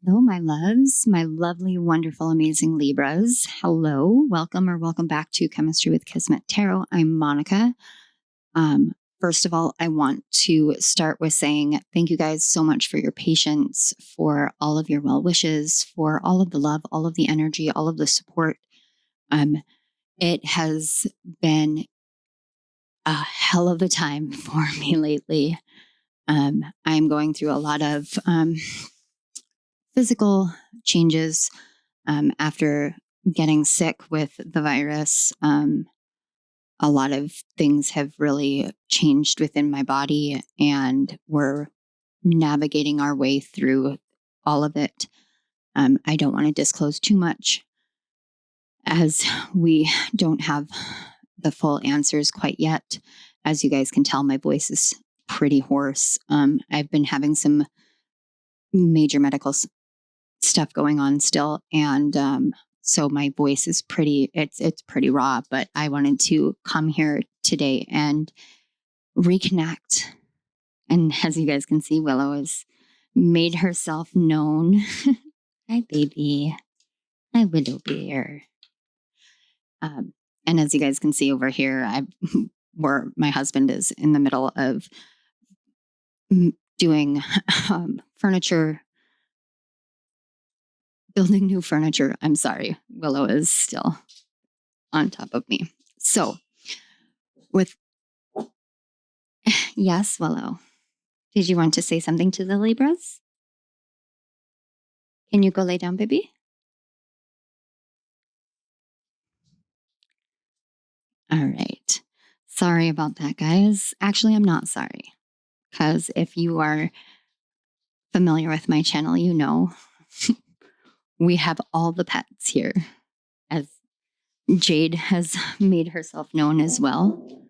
Hello, my loves, my lovely, wonderful, amazing Libras. Hello, welcome or welcome back to Chemistry with Kismet Tarot. I'm Monica. First of all, I want to start with saying thank you guys so much for your patience, for all of your well wishes, for all of the love, all of the energy, all of the support. It has been a hell of a time for me lately. I'm going through a lot of physical changes after getting sick with the virus. A lot of things have really changed within my body, and we're navigating our way through all of it. I don't want to disclose too much, as we don't have the full answers quite yet. As you guys can tell, my voice is pretty hoarse. I've been having some major medical stuff going on still, and so my voice is it's pretty raw, but I wanted to come here today and reconnect. And as you guys can see, Willow has made herself known. Hi, baby. Hi, Willow Bear. And as you guys can see over here, where my husband is in the middle of doing furniture, building new furniture. I'm sorry, Willow is still on top of me. So yes, Willow, did you want to say something to the Libras? Can you go lay down, baby? All right. Sorry about that, guys. Actually, I'm not sorry, because if you are familiar with my channel, you know we have all the pets here, as Jade has made herself known as well.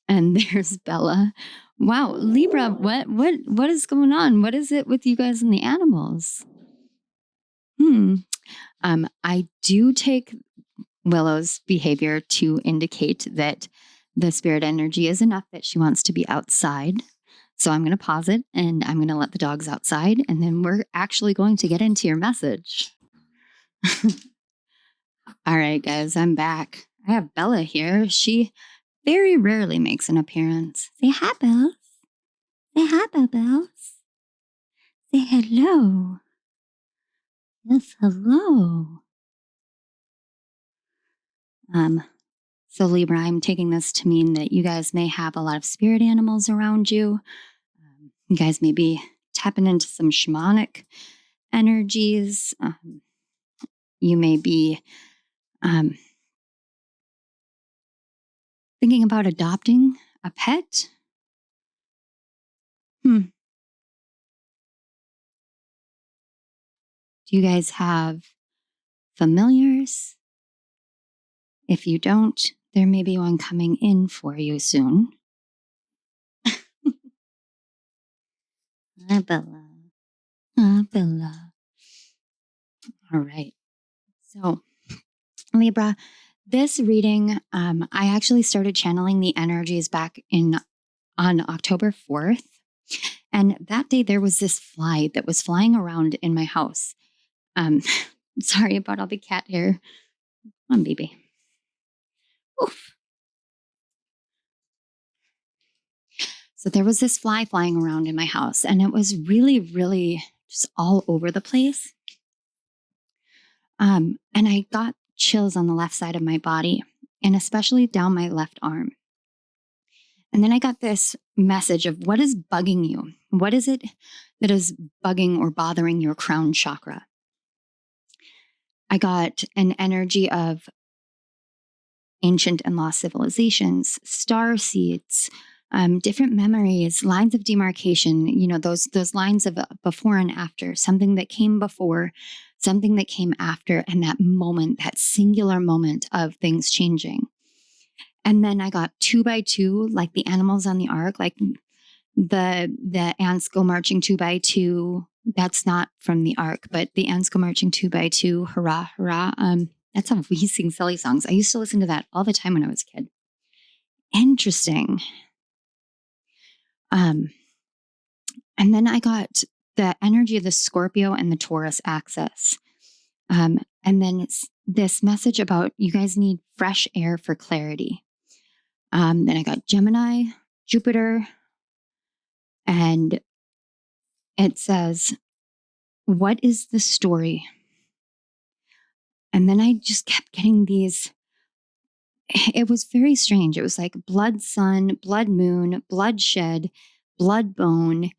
And there's Bella. Wow, Libra, what is going on? What is it with you guys and the animals? I do take Willow's behavior to indicate that the spirit energy is enough that she wants to be outside. So I'm going to pause it and I'm going to let the dogs outside, and then we're actually going to get into your message. All right, guys, I'm back. I have Bella here. She very rarely makes an appearance. Say hi, Bells. Say hi, Bells. Say hello. Yes, hello. So Libra, I'm taking this to mean that you guys may have a lot of spirit animals around you. You guys may be tapping into some shamanic energies. You may be thinking about adopting a pet. Do you guys have familiars? If you don't, there may be one coming in for you soon. Hi, Bella. Hi, Bella. All right. So, Libra, this reading, I actually started channeling the energies back on October 4th. And that day there was this fly that was flying around in my house. Sorry about all the cat hair. Come on, baby. Oof. So there was this fly flying around in my house, and it was really, really just all over the place. And I got chills on the left side of my body, and especially down my left arm. And then I got this message of what is bugging you? What is it that is bugging or bothering your crown chakra? I got an energy of ancient and lost civilizations, star seeds, different memories, lines of demarcation, those lines of before and after, something that came before, something that came after, and that moment, that singular moment of things changing. And then I got 2 by 2, like the animals on the ark, like the ants go marching 2 by 2. That's not from the ark, but the ants go marching 2 by 2. Hurrah, hurrah. That's how we sing silly songs. I used to listen to that all the time when I was a kid. Interesting. And then I got the energy of the Scorpio and the Taurus axis. And then it's this message about you guys need fresh air for clarity. Then I got Gemini, Jupiter, and it says, what is the story? And then I just kept getting these. It was very strange. It was like blood sun, blood moon, bloodshed, blood bone.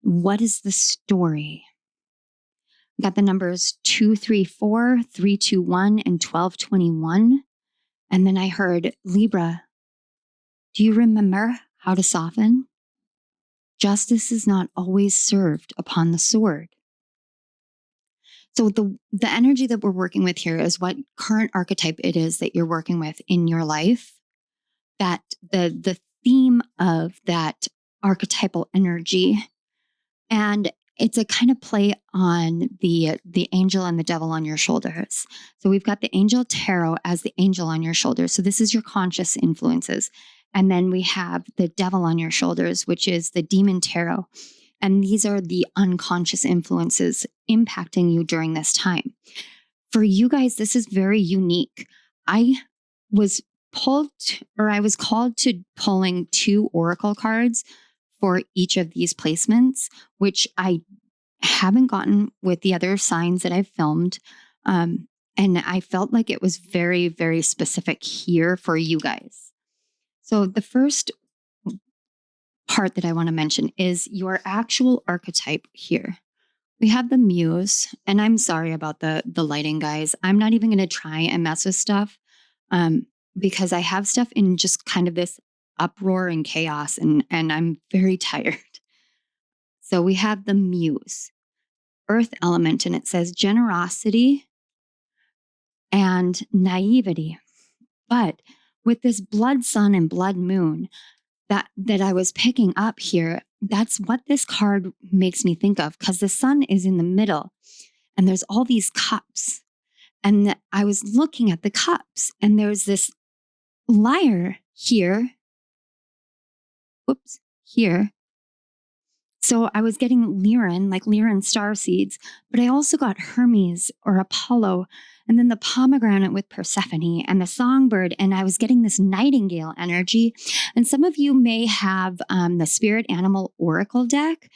What is the story? Got the numbers 234, 321, and 1221. And then I heard, Libra, do you remember how to soften? Justice is not always served upon the sword. So the energy that we're working with here is what current archetype it is that you're working with in your life. That the theme of that archetypal energy, and it's a kind of play on the angel and the devil on your shoulders. So we've got the angel tarot as the angel on your shoulders. So this is your conscious influences. And then we have the devil on your shoulders, which is the demon tarot. And these are the unconscious influences impacting you during this time. For you guys, this is very unique. I was called to pulling 2 oracle cards for each of these placements, which I haven't gotten with the other signs that I've filmed. And I felt like it was very, very specific here for you guys. So the first part that I want to mention is your actual archetype here. We have the Muse, and I'm sorry about the lighting, guys. I'm not even going to try and mess with stuff because I have stuff in just kind of this uproar and chaos, and I'm very tired. So we have the Muse, earth element, and it says generosity and naivety. But with this blood sun and blood moon that I was picking up here, that's what this card makes me think of, because the sun is in the middle and there's all these cups. And I was looking at the cups and there's this lyre here. Whoops, here. So I was getting Lyran, like Lyran star seeds, but I also got Hermes or Apollo, and then the pomegranate with Persephone and the songbird. And I was getting this nightingale energy. And some of you may have the Spirit Animal Oracle deck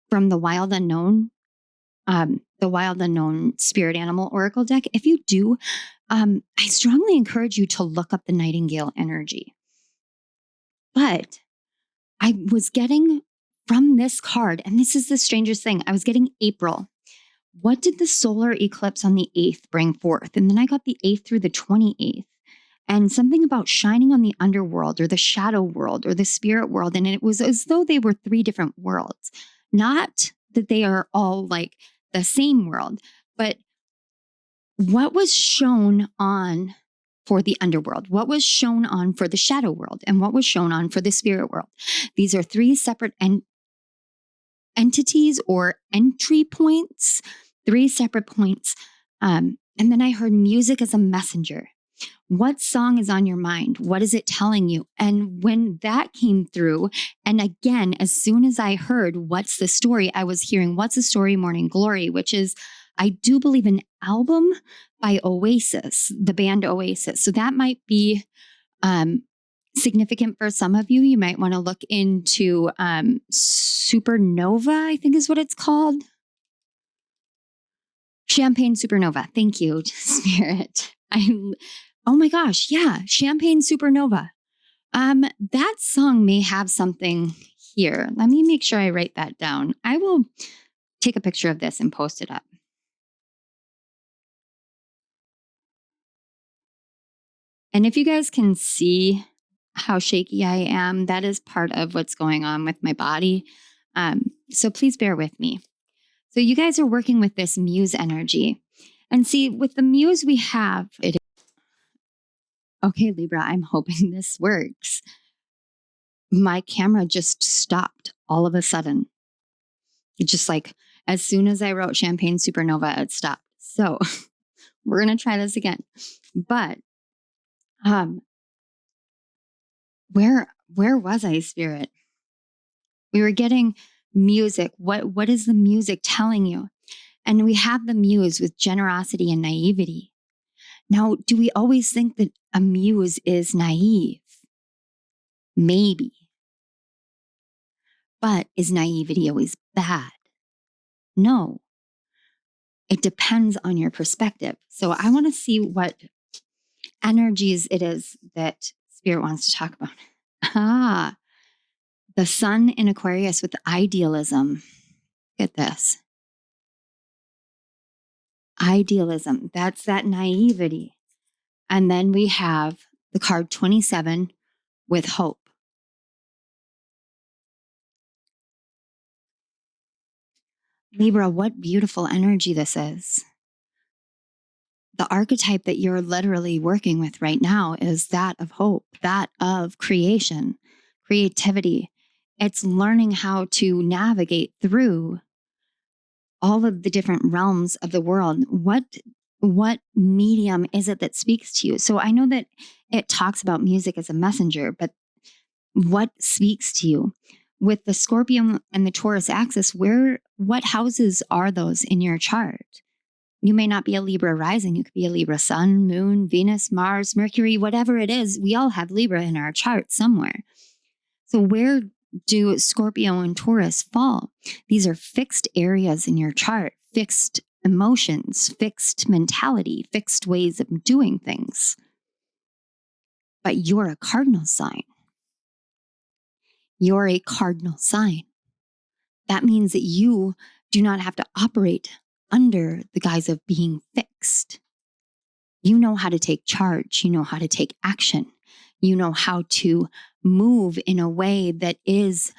from the Wild Unknown Spirit Animal Oracle deck. If you do, I strongly encourage you to look up the nightingale energy. But I was getting from this card, and this is the strangest thing, I was getting April. What did the solar eclipse on the 8th bring forth? And then I got the 8th through the 28th. And something about shining on the underworld or the shadow world or the spirit world. And it was as though they were 3 different worlds. Not that they are all like the same world, but what was shown on for the underworld, what was shown on for the shadow world, and what was shown on for the spirit world. These are 3 separate entities or entry points, 3 separate points. And then I heard music as a messenger. What song is on your mind? What is it telling you? And when that came through, and again, as soon as I heard what's the story, I was hearing what's the story, Morning Glory, which is, I do believe, an album by Oasis, the band Oasis. So that might be significant for some of you. You might want to look into Supernova, I think is what it's called. Champagne Supernova. Thank you, Spirit. Oh my gosh, yeah, Champagne Supernova. That song may have something here. Let me make sure I write that down. I will take a picture of this and post it up. And if you guys can see how shaky I am, that is part of what's going on with my body. So please bear with me. So you guys are working with this Muse energy. And see, with the Muse we have, okay, Libra, I'm hoping this works. My camera just stopped all of a sudden. It just like, as soon as I wrote Champagne Supernova, it stopped. So we're going to try this again. But where was I, Spirit? We were getting Music. What is the music telling you? And we have the muse with generosity and naivety. Now, do we always think that a muse is naive? Maybe. But is naivety always bad? No. It depends on your perspective. So I want to see what energies it is that Spirit wants to talk about. The sun in Aquarius with idealism. Get this. Idealism. That's that naivety. And then we have the card 27 with hope. Libra, what beautiful energy this is. The archetype that you're literally working with right now is that of hope, that of creation, creativity. It's learning how to navigate through all of the different realms of the world. What medium is it that speaks to you? So I know that it talks about music as a messenger, but what speaks to you? With the Scorpio and the Taurus axis, what houses are those in your chart? You may not be a Libra rising. You could be a Libra sun, moon, Venus, Mars, Mercury, whatever it is. We all have Libra in our chart somewhere. So where do Scorpio and Taurus fall? These are fixed areas in your chart, fixed emotions, fixed mentality, fixed ways of doing things. But you're a cardinal sign. You're a cardinal sign. That means that you do not have to operate under the guise of being fixed. You know how to take charge. You know how to take action. You know how to move in a way that is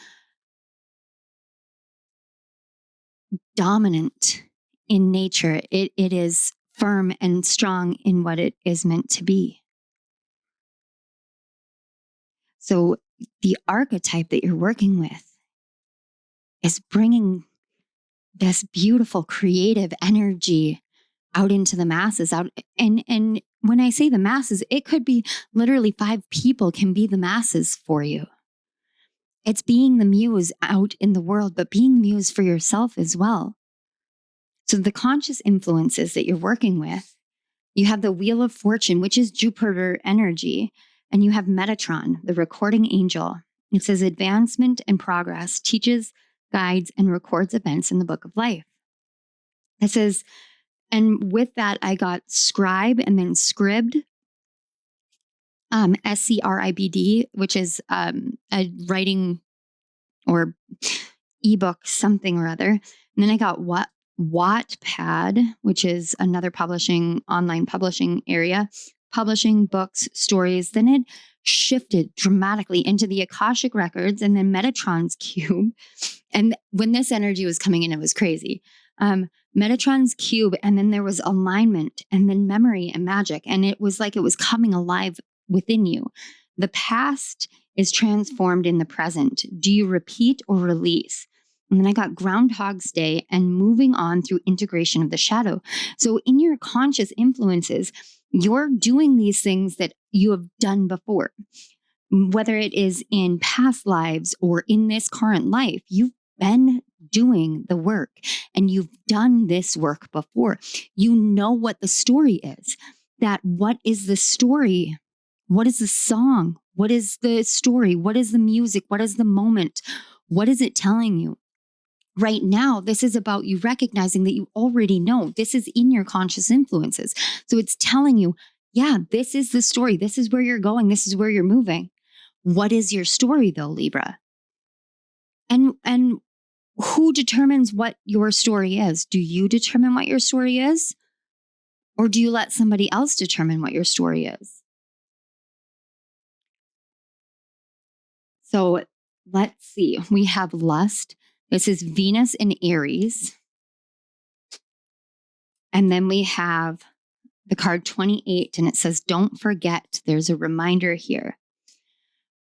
dominant in nature. It is firm and strong in what it is meant to be. So the archetype that you're working with is bringing this beautiful creative energy out into the masses, and when I say the masses, it could be literally 5 people can be the masses for you. It's being the muse out in the world, but being the muse for yourself as well. So the conscious influences that you're working with, you have the Wheel of Fortune, which is Jupiter energy, and you have Metatron, the recording angel. It says advancement and progress, teaches, guides, and records events in the book of life. It says, and with that, I got scribe and then scribed, SCRIBD, which is a writing or ebook, something or other. And then I got Wattpad, which is another online publishing area, publishing books, stories. Then it shifted dramatically into the Akashic Records and then Metatron's Cube. And when this energy was coming in, it was crazy. Metatron's Cube, and then there was alignment, and then memory and magic. And it was like it was coming alive within you. The past is transformed in the present. Do you repeat or release? And then I got Groundhog's Day and moving on through integration of the shadow. So in your conscious influences, you're doing these things that you have done before. Whether it is in past lives or in this current life, you've been doing the work and you've done this work before. You know what the story is. What is the story? What is the song? What is the story? What is the music? What is the moment? What is it telling you? Right now, this is about you recognizing that you already know. This is in your conscious influences. So it's telling you, yeah, this is the story. This is where you're going. This is where you're moving. What is your story though, Libra? And who determines what your story is? Do you determine what your story is? Or do you let somebody else determine what your story is? So let's see. We have lust. This is Venus in Aries. And then we have the card 28, and it says, don't forget. There's a reminder here.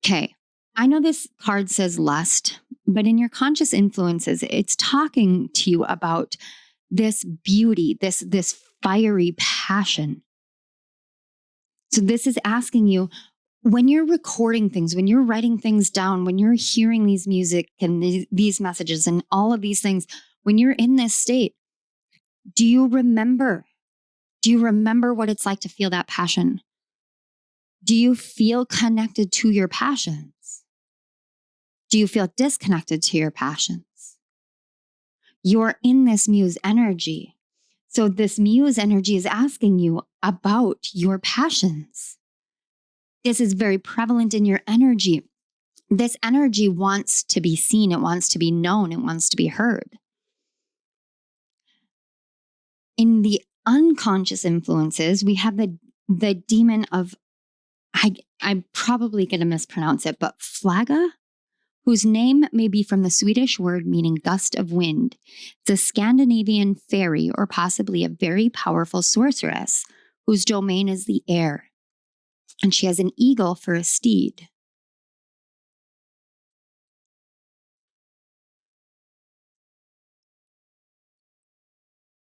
Okay. I know this card says lust, but in your conscious influences, it's talking to you about this beauty, this fiery passion. So this is asking you, when you're recording things, when you're writing things down, when you're hearing these music and these messages and all of these things, when you're in this state, do you remember? Do you remember what it's like to feel that passion? Do you feel connected to your passions? Do you feel disconnected to your passions? You're in this Muse energy. So this Muse energy is asking you about your passions. This is very prevalent in your energy. This energy wants to be seen. It wants to be known. It wants to be heard. In the unconscious influences, we have the demon of, I'm probably going to mispronounce it, but Flaga, whose name may be from the Swedish word meaning gust of wind. It's a Scandinavian fairy or possibly a very powerful sorceress whose domain is the air. And she has an eagle for a steed.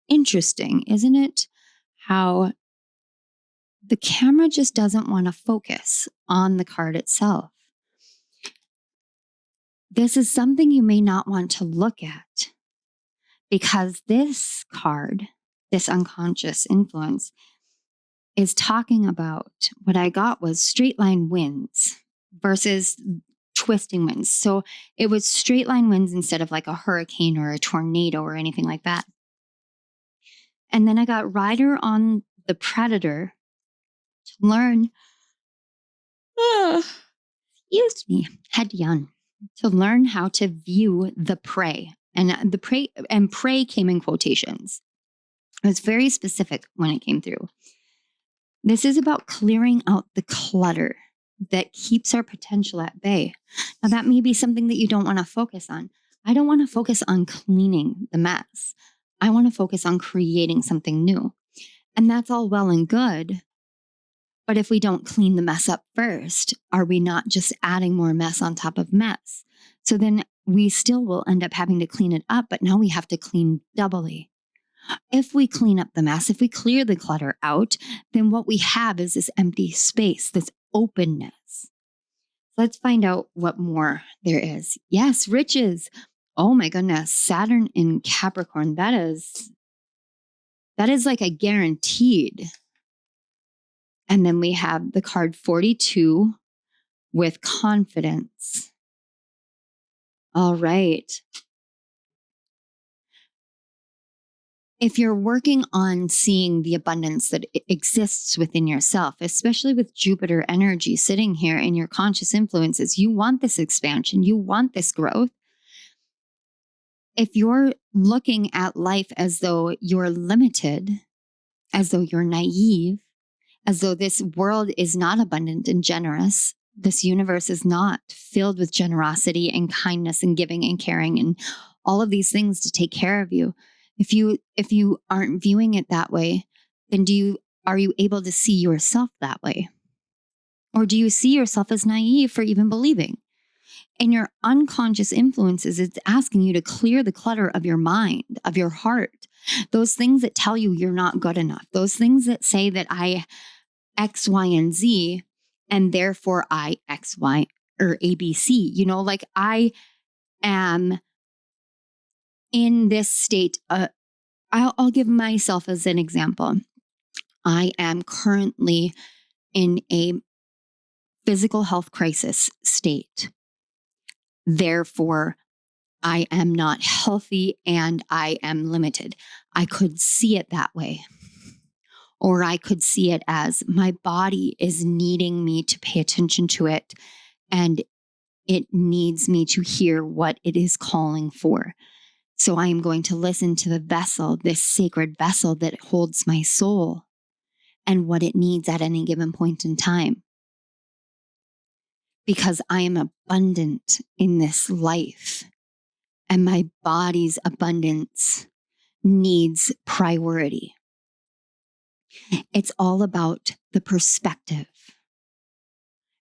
Interesting, isn't it? How the camera just doesn't want to focus on the card itself. This is something you may not want to look at because this card, this unconscious influence, is talking about what I got was straight line winds versus twisting winds. So it was straight line winds instead of like a hurricane or a tornado or anything like that. And then I got rider on the predator to learn, excuse me, Hedyan, to learn how to view the prey. And prey came in quotations. It was very specific when it came through. This is about clearing out the clutter that keeps our potential at bay. Now, that may be something that you don't want to focus on. I don't want to focus on cleaning the mess. I want to focus on creating something new. And that's all well and good. But if we don't clean the mess up first, are we not just adding more mess on top of mess? So then we still will end up having to clean it up, but now we have to clean doubly. If we clean up the mess, if we clear the clutter out, then what we have is this empty space, this openness. Let's find out what more there is. Yes, riches. Oh my goodness. Saturn in Capricorn. That is like a guaranteed. And then we have the card 42 with confidence. All right. If you're working on seeing the abundance that exists within yourself, especially with Jupiter energy sitting here in your conscious influences, you want this expansion, you want this growth. If you're looking at life as though you're limited, as though you're naive, as though this world is not abundant and generous, this universe is not filled with generosity and kindness and giving and caring and all of these things to take care of you. If you aren't viewing it that way, then are you able to see yourself that way? Or do you see yourself as naive for even believing? And your unconscious influences, it's asking you to clear the clutter of your mind, of your heart. Those things that tell you you're not good enough. Those things that say that I X, Y, and Z, and therefore I X, Y, or ABC. Like I am in this state. I'll give myself as an example. I am currently in a physical health crisis state. Therefore, I am not healthy and I am limited. I could see it that way. Or I could see it as my body is needing me to pay attention to it and it needs me to hear what it is calling for. So I am going to listen to the vessel, this sacred vessel that holds my soul and what it needs at any given point in time. Because I am abundant in this life and my body's abundance needs priority. It's all about the perspective.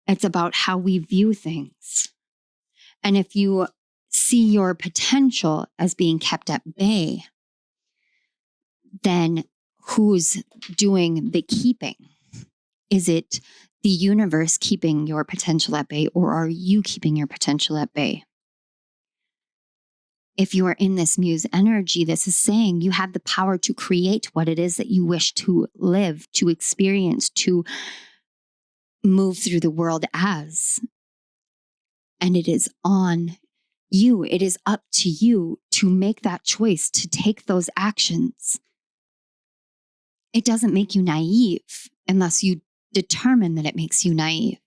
It's about how we view things. And if you see your potential as being kept at bay, then who's doing the keeping? Is it the universe keeping your potential at bay, or are you keeping your potential at bay? If you are in this Muse energy, this is saying you have the power to create what it is that you wish to live, to experience, to move through the world as. And it is on you. It is up to you to make that choice, to take those actions. It doesn't make you naive unless you determine that it makes you naive.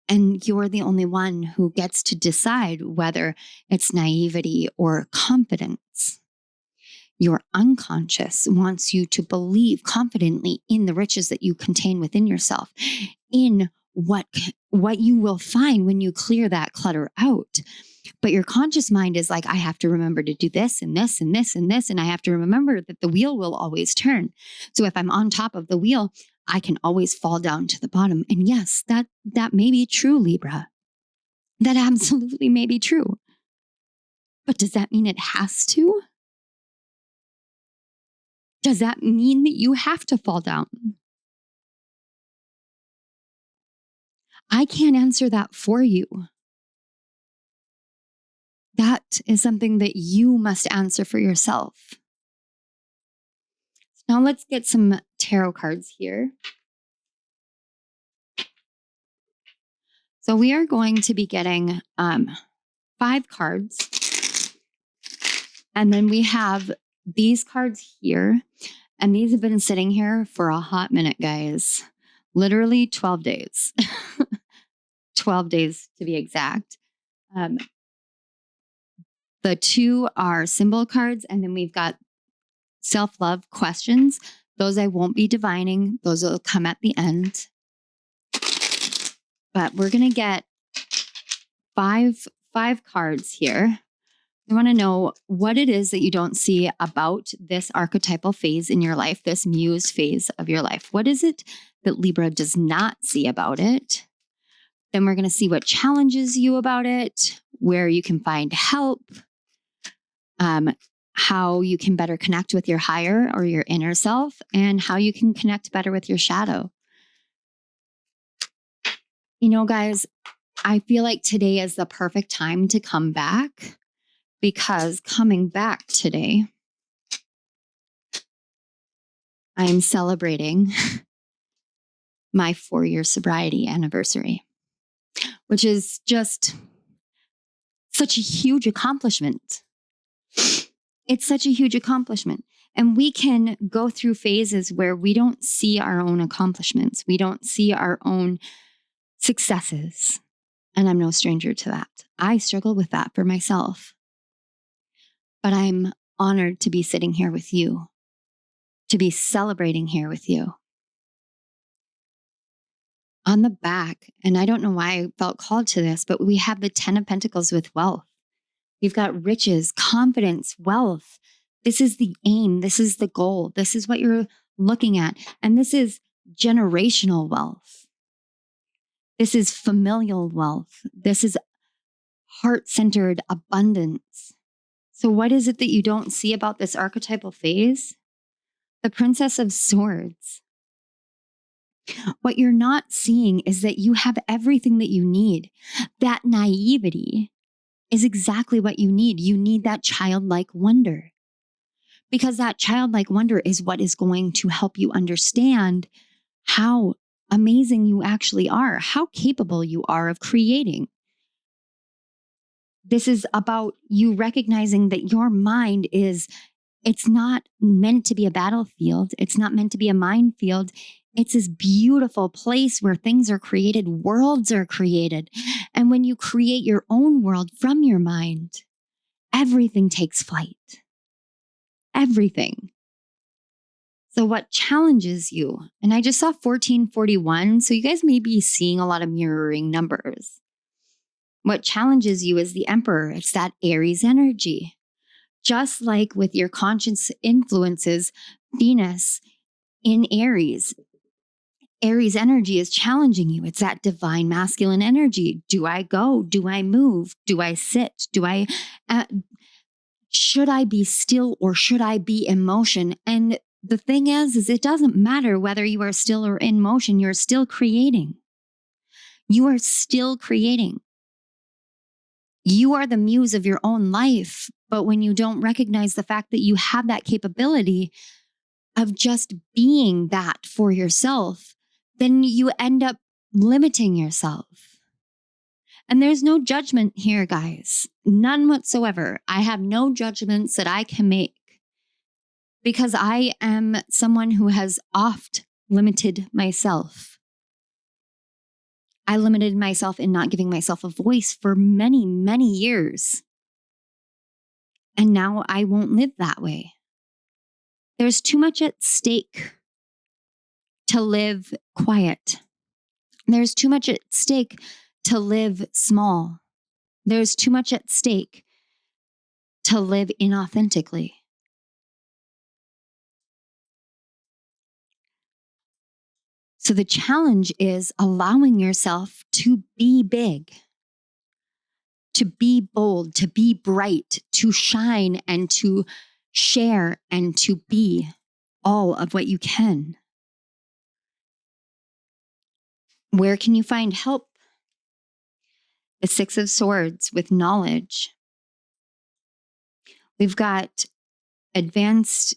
And you're the only one who gets to decide whether it's naivety or confidence. Your unconscious wants you to believe confidently in the riches that you contain within yourself, in what you will find when you clear that clutter out. But your conscious mind is like, I have to remember to do this and this and this and this, and I have to remember that the wheel will always turn. So if I'm on top of the wheel, I can always fall down to the bottom. And yes, that may be true, Libra. That absolutely may be true. But does that mean it has to? Does that mean that you have to fall down? I can't answer that for you. That is something that you must answer for yourself. Now let's get some tarot cards here. So we are going to be getting 5 cards. And then we have these cards here. And these have been sitting here for a hot minute, guys. Literally 12 days. 12 days to be exact. The 2 are symbol cards. And then we've got self-love questions. Those I won't be divining. Those will come at the end. But we're going to get five cards here. I want to know what it is that you don't see about this archetypal phase in your life, this Muse phase of your life. What is it that Libra does not see about it? Then we're going to see what challenges you about it, where you can find help, how you can better connect with your higher or your inner self, and how you can connect better with your shadow. You know, guys, I feel like today is the perfect time to come back, because coming back today, I'm celebrating my 4-year sobriety anniversary, which is just such a huge accomplishment. It's such a huge accomplishment. And we can go through phases where we don't see our own accomplishments. We don't see our own successes. And I'm no stranger to that. I struggle with that for myself. But I'm honored to be sitting here with you, to be celebrating here with you. On the back, and I don't know why I felt called to this, but we have the 10 of Pentacles with wealth. You've got riches, confidence, wealth. This is the aim. This is the goal. This is what you're looking at. And this is generational wealth. This is familial wealth. This is heart-centered abundance. So what is it that you don't see about this archetypal phase? The Princess of Swords. What you're not seeing is that you have everything that you need. That naivety is exactly what you need. You need that childlike wonder. Because that childlike wonder is what is going to help you understand how amazing you actually are, how capable you are of creating. This is about you recognizing that your mind it's not meant to be a battlefield. It's not meant to be a minefield. It's this beautiful place where things are created, worlds are created. And when you create your own world from your mind, everything takes flight. Everything. So what challenges you? And I just saw 1441. So you guys may be seeing a lot of mirroring numbers. What challenges you is the Emperor. It's that Aries energy. Just like with your conscious influences, Venus in Aries. Aries energy is challenging you. It's that divine masculine energy. Do I go? Do I move? Do I sit? Should I be still or should I be in motion? And the thing is it doesn't matter whether you are still or in motion. You're still creating. You are still creating. You are the muse of your own life. But when you don't recognize the fact that you have that capability of just being that for yourself, then you end up limiting yourself. And there's no judgment here, guys. None whatsoever. I have no judgments that I can make because I am someone who has oft limited myself. I limited myself in not giving myself a voice for many, many years. And now I won't live that way. There's too much at stake to live quiet. There's too much at stake to live small. There's too much at stake to live inauthentically. So the challenge is allowing yourself to be big, to be bold, to be bright, to shine and to share and to be all of what you can. Where can you find help? The Six of Swords with knowledge. We've got advanced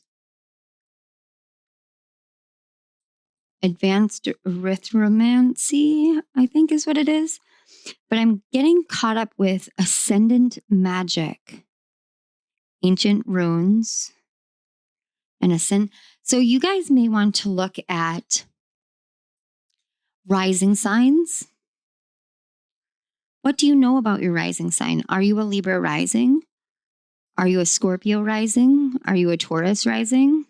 arithromancy, I think is what it is. But I'm getting caught up with ascendant magic, ancient runes, and ascend. So you guys may want to look at rising signs. What do you know about your rising sign? Are you a Libra rising? Are you a Scorpio rising? Are you a Taurus rising?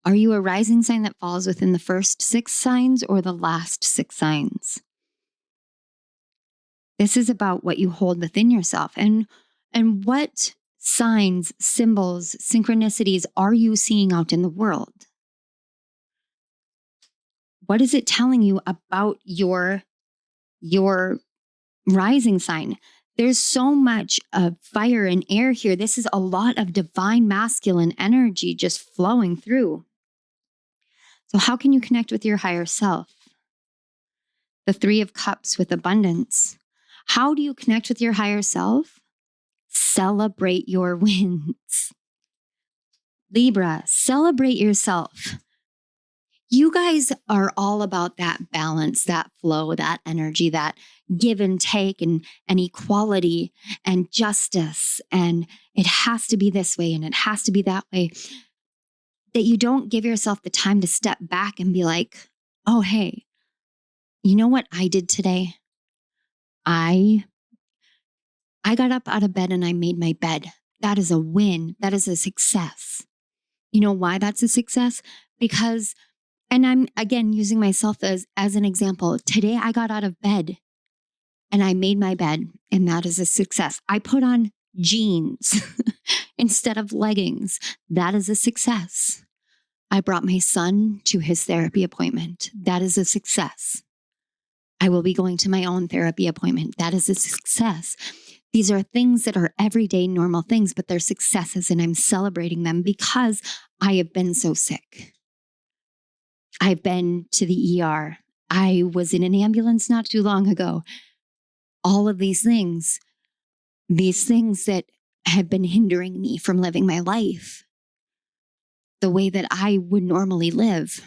Are you a rising sign that falls within the first 6 signs or the last 6 signs? This is about what you hold within yourself and what signs, symbols, synchronicities are you seeing out in the world? What is it telling you about your rising sign? There's so much of fire and air here. This is a lot of divine masculine energy just flowing through. So how can you connect with your higher self? The 3 of Cups with abundance. How do you connect with your higher self? Celebrate your wins. Libra, celebrate yourself. You guys are all about that balance, that flow, that energy, that give and take and equality and justice. And it has to be this way and it has to be that way. That you don't give yourself the time to step back and be like, oh, hey, you know what I did today? I got up out of bed and I made my bed. That is a win. That is a success. You know why that's a success? Because, and I'm again using myself as an example. Today I got out of bed and I made my bed, and that is a success. I put on jeans instead of leggings. That is a success. I brought my son to his therapy appointment. That is a success. I will be going to my own therapy appointment. That is a success. These are things that are everyday normal things, but they're successes, and I'm celebrating them because I have been so sick. I've been to the ER. I was in an ambulance not too long ago. All of these things that have been hindering me from living my life the way that I would normally live.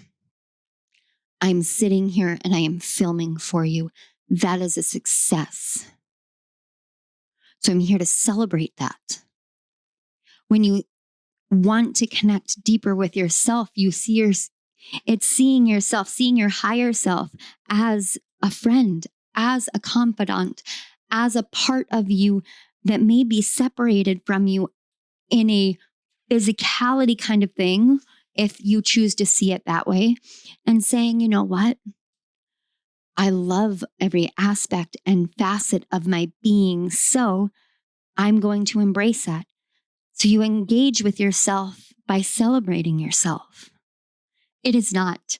I'm sitting here and I am filming for you. That is a success. So I'm here to celebrate that. When you want to connect deeper with yourself, you see it's seeing yourself, seeing your higher self as a friend, as a confidant, as a part of you that may be separated from you in a physicality kind of thing, if you choose to see it that way, and saying, you know what? I love every aspect and facet of my being, so I'm going to embrace that. So you engage with yourself by celebrating yourself. It is not,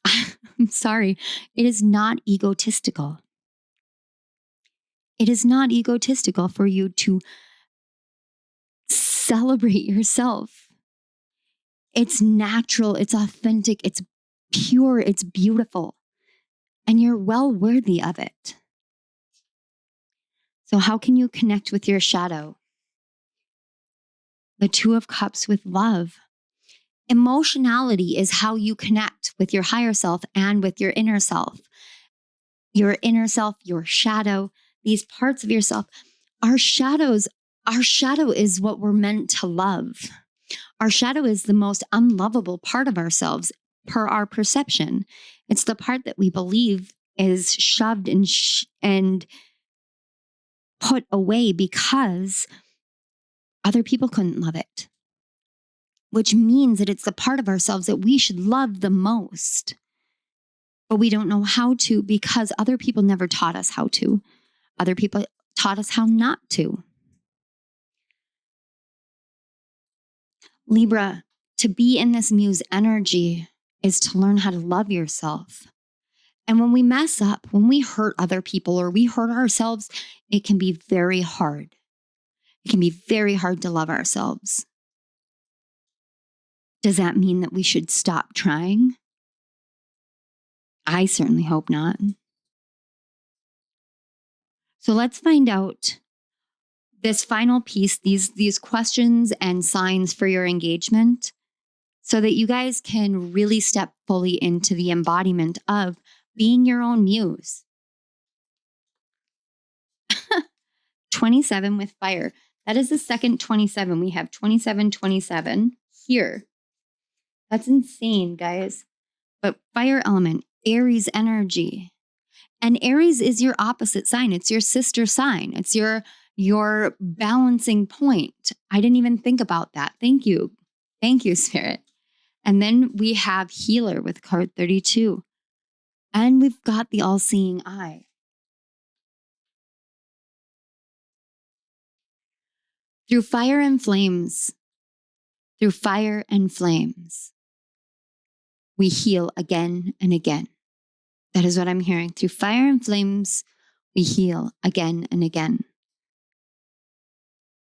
I'm sorry, it is not egotistical. It is not egotistical for you to celebrate yourself. It's natural, it's authentic, it's pure, it's beautiful, and you're well worthy of it. So how can you connect with your shadow? The Two of Cups with love. Emotionality is how you connect with your higher self and with your inner self. Your inner self, your shadow, these parts of yourself. Our shadow is what we're meant to love. Our shadow is the most unlovable part of ourselves per our perception. It's the part that we believe is shoved and put away because other people couldn't love it, which means that it's the part of ourselves that we should love the most. But we don't know how to because other people never taught us how to. Other people taught us how not to. Libra, to be in this Muse energy is to learn how to love yourself. And when we mess up, when we hurt other people or we hurt ourselves, it can be very hard. It can be very hard to love ourselves. Does that mean that we should stop trying? I certainly hope not. So let's find out this final piece, these questions and signs for your engagement, so that you guys can really step fully into the embodiment of being your own muse. 27 with fire. That is the second 27. We have 27, 27 here. That's insane, guys. But fire element, Aries energy. And Aries is your opposite sign. It's your sister sign. It's your balancing point. I didn't even think about that. Thank you. Thank you, Spirit. And then we have healer with card 32. And we've got the all-seeing eye. Through fire and flames, we heal again and again. That is what I'm hearing. Through fire and flames, we heal again and again.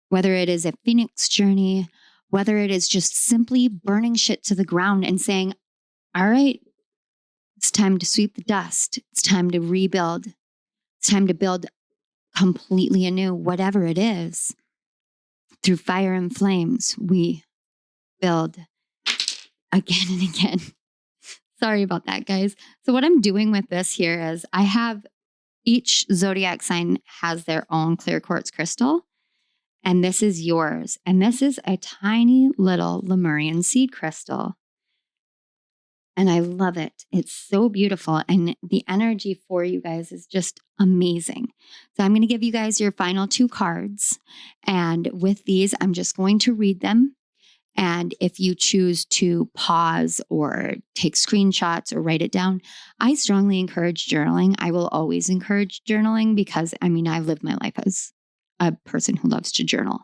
Whether it is a phoenix journey, whether it is just simply burning shit to the ground and saying, all right, it's time to sweep the dust. It's time to rebuild. It's time to build completely anew, whatever it is. Through fire and flames, we build again and again. Sorry about that, guys. So what I'm doing with this here is I have each zodiac sign has their own clear quartz crystal. And this is yours. And this is a tiny little Lemurian seed crystal. And I love it. It's so beautiful. And the energy for you guys is just amazing. So I'm going to give you guys your final two cards. And with these, I'm just going to read them. And if you choose to pause or take screenshots or write it down, I strongly encourage journaling. I will always encourage journaling because, I mean, I've lived my life as a person who loves to journal.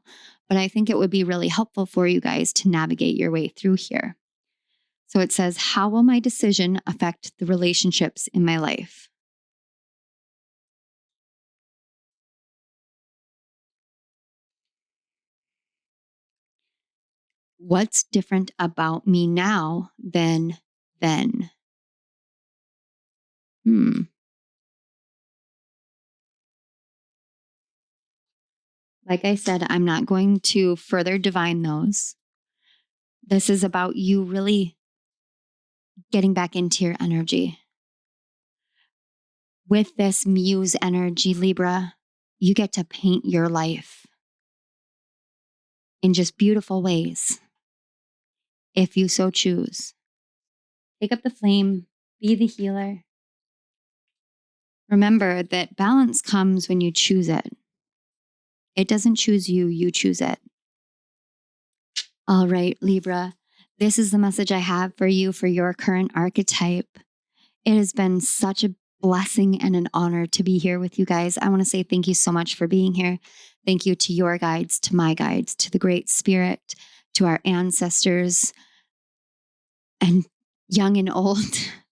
But I think it would be really helpful for you guys to navigate your way through here. So it says, how will my decision affect the relationships in my life? What's different about me now than then? Like I said, I'm not going to further divine those. This is about you really getting back into your energy. With this Muse energy, Libra, you get to paint your life in just beautiful ways, if you so choose. Take up the flame, be the healer. Remember that balance comes when you choose it. It doesn't choose you, you choose it. All right, Libra, this is the message I have for you for your current archetype. It has been such a blessing and an honor to be here with you guys. I want to say thank you so much for being here. Thank you to your guides, to my guides, to the Great Spirit, to our ancestors, and young and old.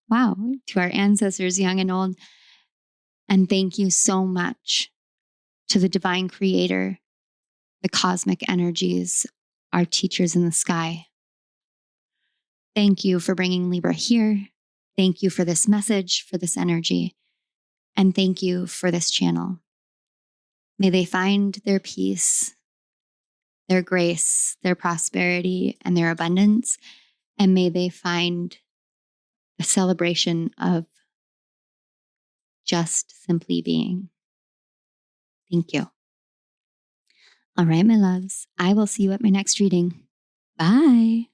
Wow, to our ancestors, young and old. And thank you so much to the divine creator, the cosmic energies, our teachers in the sky. Thank you for bringing Libra here. Thank you for this message, for this energy, and thank you for this channel. May they find their peace, their grace, their prosperity, and their abundance, and may they find a celebration of just simply being. Thank you. All right, my loves, I will see you at my next reading. Bye.